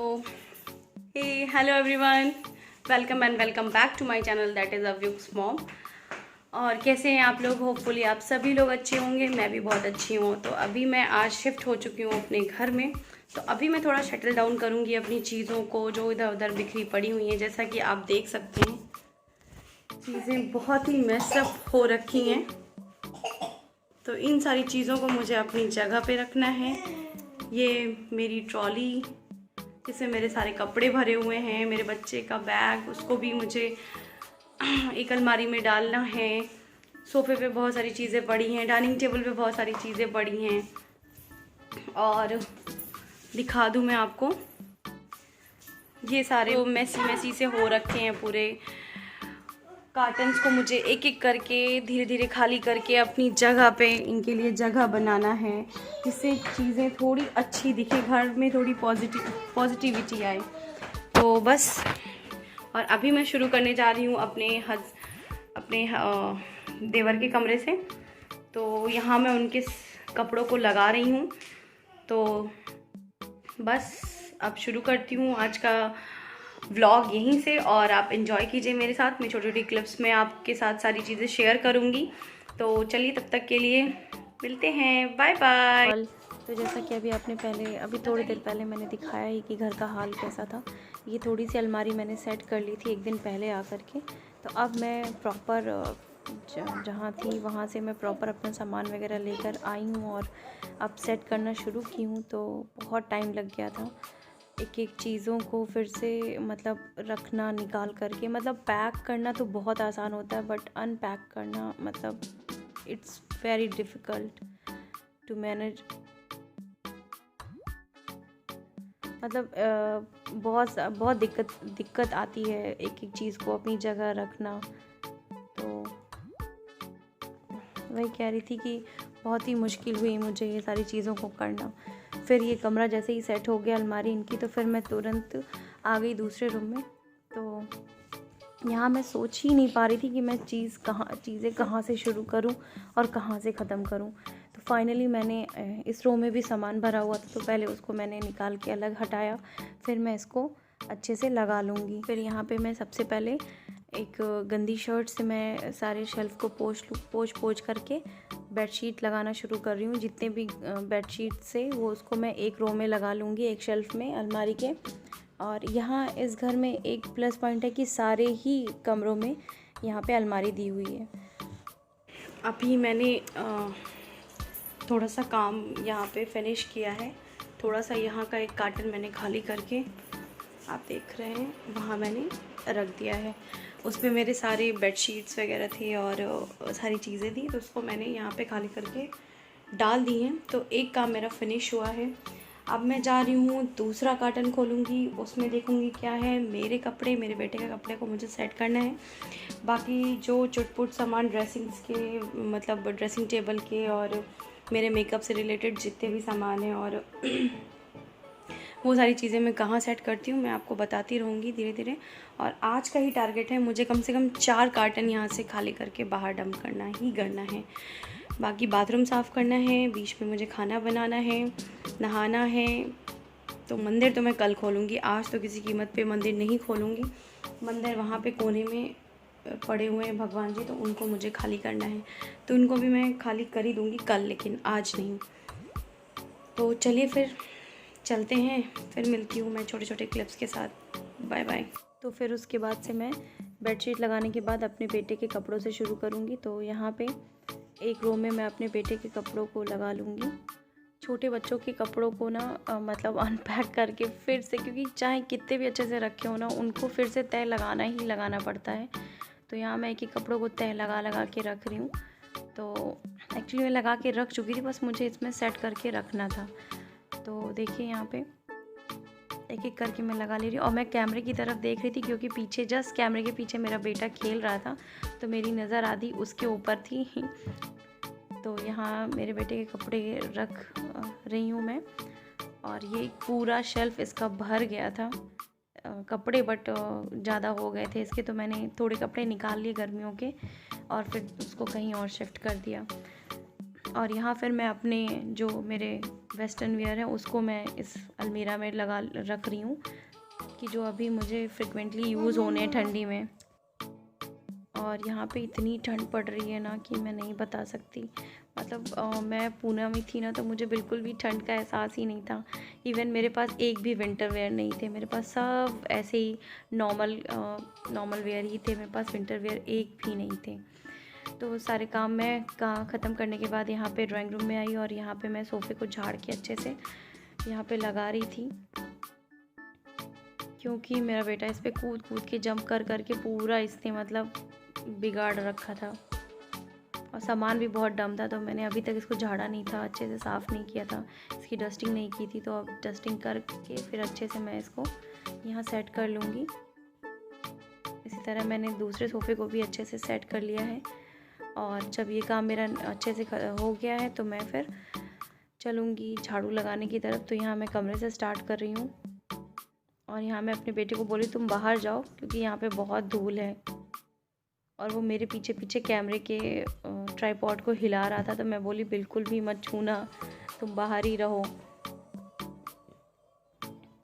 So, hey, hello everyone, welcome and welcome back to my channel that is Avyuk's Mom। और कैसे हैं आप लोग? होपफुली आप सभी लोग अच्छे होंगे, मैं भी बहुत अच्छी हूँ। तो अभी मैं आज शिफ्ट हो चुकी हूँ अपने घर में। तो अभी मैं थोड़ा शटल डाउन करूँगी अपनी चीज़ों को जो इधर उधर बिखरी पड़ी हुई हैं। जैसा कि आप देख सकते हैं, चीज़ें बहुत ही मेसअप हो रखी हैं। तो इन सारी चीज़ों को मुझे अपनी जगह पे रखना है। ये मेरी ट्रॉली जिसमें मेरे सारे कपड़े भरे हुए हैं, मेरे बच्चे का बैग, उसको भी मुझे एक अलमारी में डालना है। सोफे पे बहुत सारी चीज़ें पड़ी हैं, डाइनिंग टेबल पे बहुत सारी चीज़ें पड़ी हैं। और दिखा दूँ मैं आपको, ये सारे मैसी मैसी से हो रखे हैं पूरे। कार्टन्स को मुझे एक एक करके धीरे धीरे खाली करके अपनी जगह पे इनके लिए जगह बनाना है, जिससे चीज़ें थोड़ी अच्छी दिखे, घर में थोड़ी पॉजिटिविटी आए। तो बस, और अभी मैं शुरू करने जा रही हूँ अपने देवर के कमरे से। तो यहाँ मैं उनके कपड़ों को लगा रही हूँ। तो बस अब शुरू करती हूँ आज का व्लॉग यहीं से, और आप एंजॉय कीजिए मेरे साथ। मैं छोटी छोटी क्लिप्स में आपके साथ सारी चीज़ें शेयर करूँगी। तो चलिए, तब तक के लिए मिलते हैं, बाय बाय। तो जैसा कि अभी थोड़ी देर पहले मैंने दिखाया ही कि घर का हाल कैसा था। ये थोड़ी सी अलमारी मैंने सेट कर ली थी एक दिन पहले आकर के। तो अब मैं प्रॉपर जहाँ थी वहाँ से मैं प्रॉपर अपना सामान वगैरह लेकर आई हूँ और अब सेट करना शुरू की हूँ। तो बहुत टाइम लग गया था एक एक चीज़ों को फिर से रखना, निकाल करके। पैक करना तो बहुत आसान होता है, बट अनपैक करना it's very difficult to manage. बहुत दिक्कत आती है एक एक चीज़ को अपनी जगह रखना। तो वही कह रही थी कि बहुत ही मुश्किल हुई मुझे ये सारी चीज़ों को करना। फिर ये कमरा जैसे ही सेट हो गया अलमारी इनकी, तो फिर मैं तुरंत आ गई दूसरे रूम में। तो यहाँ मैं सोच ही नहीं पा रही थी कि मैं चीज़ें कहाँ से शुरू करूँ और कहाँ से ख़त्म करूँ। तो फाइनली मैंने इस रो में भी सामान भरा हुआ था, तो पहले उसको मैंने निकाल के अलग हटाया, फिर मैं इसको अच्छे से लगा लूँगी। फिर यहाँ पे मैं सबसे पहले एक गंदी शर्ट से मैं सारे शेल्फ़ को पोंछ करके बेडशीट लगाना शुरू कर रही हूँ। जितने भी बेडशीट से वो उसको मैं एक रो में लगा लूँगी, एक शेल्फ़ में अलमारी के। और यहाँ इस घर में एक प्लस पॉइंट है कि सारे ही कमरों में यहाँ पे अलमारी दी हुई है। अभी मैंने थोड़ा सा काम यहाँ पे फिनिश किया है। थोड़ा सा यहाँ का एक कार्टन मैंने खाली करके, आप देख रहे हैं, वहाँ मैंने रख दिया है। उसमें मेरे सारे बेडशीट्स वगैरह थे और सारी चीज़ें थी, तो उसको मैंने यहाँ पे खाली करके डाल दी हैं। तो एक काम मेरा फिनिश हुआ है। अब मैं जा रही हूँ दूसरा कार्टन खोलूँगी, उसमें देखूँगी क्या है। मेरे कपड़े, मेरे बेटे के कपड़े को मुझे सेट करना है। बाकी जो चुटपुट सामान ड्रेसिंग्स के, ड्रेसिंग टेबल के और मेरे मेकअप से रिलेटेड जितने भी सामान हैं, और वो सारी चीज़ें मैं कहाँ सेट करती हूँ मैं आपको बताती रहूँगी धीरे धीरे। और आज का ही टारगेट है, मुझे कम से कम 4 कार्टन यहाँ से खाली करके बाहर डंप करना है। बाकी बाथरूम साफ़ करना है, बीच में मुझे खाना बनाना है, नहाना है। तो मंदिर तो मैं कल खोलूँगी, आज तो किसी कीमत पे मंदिर नहीं खोलूँगी। मंदिर वहाँ पे कोने में पड़े हुए हैं भगवान जी, तो उनको मुझे खाली करना है। तो उनको भी मैं खाली कर ही दूँगी कल, लेकिन आज नहीं। तो चलिए फिर चलते हैं, फिर मिलती हूँ मैं छोटे छोटे क्लिप्स के साथ। Bye bye. तो फिर उसके बाद से मैं बेडशीट लगाने के बाद अपने बेटे के कपड़ों से शुरू करूँगी। तो यहाँ पे एक रो में मैं अपने बेटे के कपड़ों को लगा लूँगी। छोटे बच्चों के कपड़ों को ना अनपैक करके फिर से, क्योंकि चाहे कितने भी अच्छे से रखे हो ना, उनको फिर से तय लगाना पड़ता है। तो यहाँ मैं एक एक कपड़ों को तय लगा के रख रही हूँ। तो एक्चुअली मैं लगा के रख चुकी थी, बस मुझे इसमें सेट करके रखना था। तो देखिए यहाँ पे एक एक करके मैं लगा ले रही हूँ, और मैं कैमरे की तरफ देख रही थी क्योंकि पीछे, जस्ट कैमरे के पीछे मेरा बेटा खेल रहा था, तो मेरी नज़र आधी उसके ऊपर थी। तो यहाँ मेरे बेटे के कपड़े रख रही हूँ मैं, और ये पूरा शेल्फ़ इसका भर गया था कपड़े, बट ज़्यादा हो गए थे इसके, तो मैंने थोड़े कपड़े निकाल लिए गर्मियों के और फिर उसको कहीं और शिफ्ट कर दिया। और यहाँ फिर मैं अपने जो मेरे वेस्टर्न वियर है उसको मैं इस अलमीरा में रख रही हूँ कि जो अभी मुझे फ्रिक्वेंटली यूज़ होने हैं ठंडी में। और यहाँ पे इतनी ठंड पड़ रही है ना कि मैं नहीं बता सकती। मतलब मैं पूना में थी ना तो मुझे बिल्कुल भी ठंड का एहसास ही नहीं था। इवन मेरे पास एक भी विंटर वेयर नहीं थे, मेरे पास सब ऐसे ही नॉर्मल वेयर ही थे, मेरे पास विंटर वेयर एक भी नहीं थे। तो सारे काम मैं ख़त्म करने के बाद यहाँ पे ड्राइंग रूम में आई और यहाँ पे मैं सोफ़े को झाड़ के अच्छे से यहाँ पे लगा रही थी, क्योंकि मेरा बेटा इस पर कूद कूद के जंप कर कर के पूरा इसने मतलब बिगाड़ रखा था और सामान भी बहुत डम था। तो मैंने अभी तक इसको झाड़ा नहीं था, अच्छे से साफ़ नहीं किया था, इसकी डस्टिंग नहीं की थी। तो अब डस्टिंग करके फिर अच्छे से मैं इसको यहाँ सेट कर लूँगी। इसी तरह मैंने दूसरे सोफ़े को भी अच्छे से सेट कर लिया है। और जब ये काम मेरा अच्छे से हो गया है तो मैं फिर चलूँगी झाड़ू लगाने की तरफ। तो यहाँ मैं कमरे से स्टार्ट कर रही हूँ और यहाँ मैं अपने बेटे को बोली तुम बाहर जाओ, क्योंकि यहाँ पे बहुत धूल है। और वो मेरे पीछे पीछे कैमरे के ट्राइपॉड को हिला रहा था, तो मैं बोली बिल्कुल भी मत छूना, तुम बाहर ही रहो।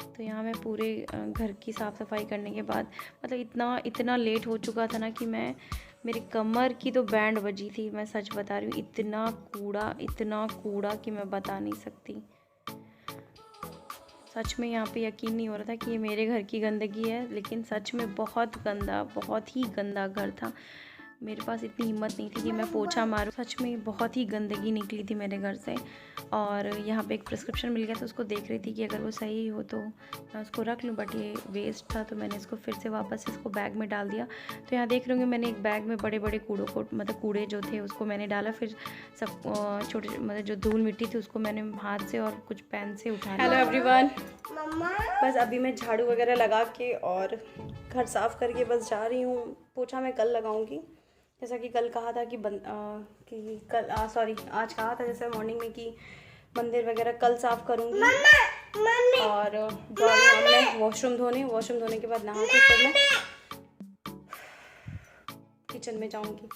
तो यहाँ मैं पूरे घर की साफ़ सफाई करने के बाद मतलब इतना लेट हो चुका था ना कि मेरी कमर की तो बैंड बजी थी। मैं सच बता रही हूँ, इतना कूड़ा कि मैं बता नहीं सकती। सच में यहाँ पे यकीन नहीं हो रहा था कि ये मेरे घर की गंदगी है, लेकिन सच में बहुत ही गंदा घर था। मेरे पास इतनी हिम्मत नहीं थी कि मैं पोछा मारूं। सच में बहुत ही गंदगी निकली थी मेरे घर से। और यहाँ पे एक प्रिस्क्रिप्शन मिल गया था, उसको देख रही थी कि अगर वो सही हो तो मैं उसको रख लूँ, बट ये वेस्ट था तो मैंने इसको फिर से वापस इसको बैग में डाल दिया। तो यहाँ देख रही हूँ मैंने एक बैग में बड़े बड़े कूड़ों को मतलब कूड़े जो थे उसको मैंने डाला। फिर सब छोटे मतलब जो धूल मिट्टी थी उसको मैंने हाथ से और कुछ पेन से उठा लिया। हेलो एवरीवन, बस अभी मैं झाड़ू वगैरह लगा के और घर साफ़ करके बस जा रही हूँ। पोछा मैं कल लगाऊंगी, जैसा कि कल कहा था कि आज कहा था जैसे मॉर्निंग में कि मंदिर वगैरह कल साफ़ करूँगी। और मैं वॉशरूम धोने के बाद नहा के फिर मैं किचन में जाऊँगी।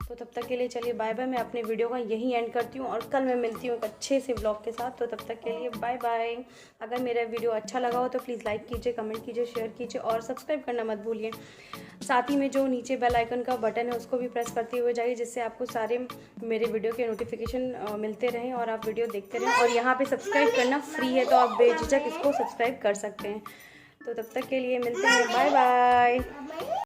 तो तब तक के लिए चलिए बाय बाय। मैं अपने वीडियो का यहीं एंड करती हूँ और कल मैं मिलती हूँ एक अच्छे से ब्लॉग के साथ। तो तब तक के लिए बाय बाय। अगर मेरा वीडियो अच्छा लगा हो तो प्लीज़ लाइक कीजिए, कमेंट कीजिए, शेयर कीजिए और सब्सक्राइब करना मत भूलिए। साथ ही में जो नीचे बेल आइकन का बटन है उसको भी प्रेस करते हुए जाइए, जिससे आपको सारे मेरे वीडियो के नोटिफिकेशन मिलते रहें और आप वीडियो देखते रहें। और यहाँ पर सब्सक्राइब करना फ्री है, तो आप बेझिझक इसको सब्सक्राइब कर सकते हैं। तो तब तक के लिए मिलते हैं, बाय बाय।